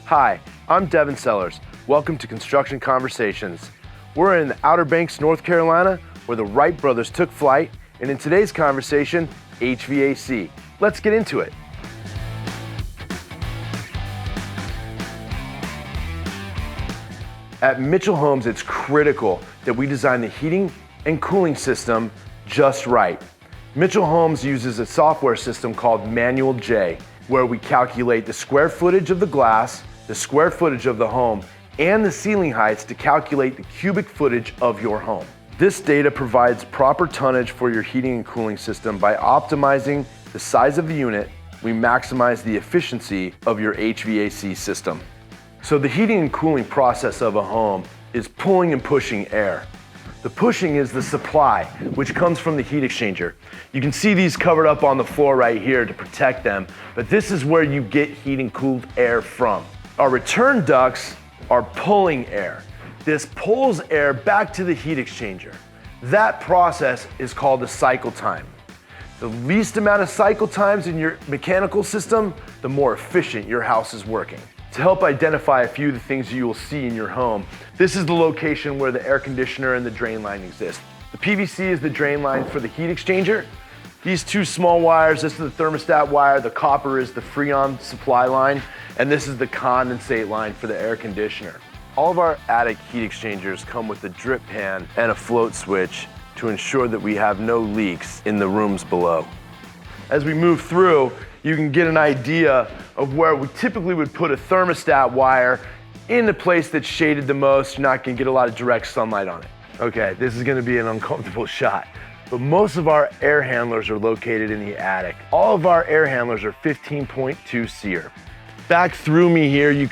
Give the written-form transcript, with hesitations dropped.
Hi, I'm Devin Sellers. Welcome to Construction Conversations. We're in the Outer Banks, North Carolina, where the Wright brothers took flight, and in today's conversation, HVAC. Let's get into it. At Mitchell Homes, it's critical that we design the heating and cooling system just right. Mitchell Homes uses a software system called Manual J, where we calculate the square footage of the glass, the square footage of the home, and the ceiling heights to calculate the cubic footage of your home. This data provides proper tonnage for your heating and cooling system. By optimizing the size of the unit, we maximize the efficiency of your HVAC system. So the heating and cooling process of a home is pulling and pushing air. The pushing is the supply, which comes from the heat exchanger. You can see these covered up on the floor right here to protect them, but this is where you get heat and cooled air from. Our return ducts are pulling air. This pulls air back to the heat exchanger. That process is called a cycle time. The least amount of cycle times in your mechanical system, the more efficient your house is working. To help identify a few of the things you will see in your home, this is the location where the air conditioner and the drain line exist. The PVC is the drain line for the heat exchanger. These two small wires, this is the thermostat wire, the copper is the Freon supply line, and this is the condensate line for the air conditioner. All of our attic heat exchangers come with a drip pan and a float switch to ensure that we have no leaks in the rooms below. As we move through, you can get an idea of where we typically would put a thermostat wire in the place that's shaded the most. You're not gonna get a lot of direct sunlight on it. Okay, this is gonna be an uncomfortable shot, but most of our air handlers are located in the attic. All of our air handlers are 15.2 SEER. Back through me here, you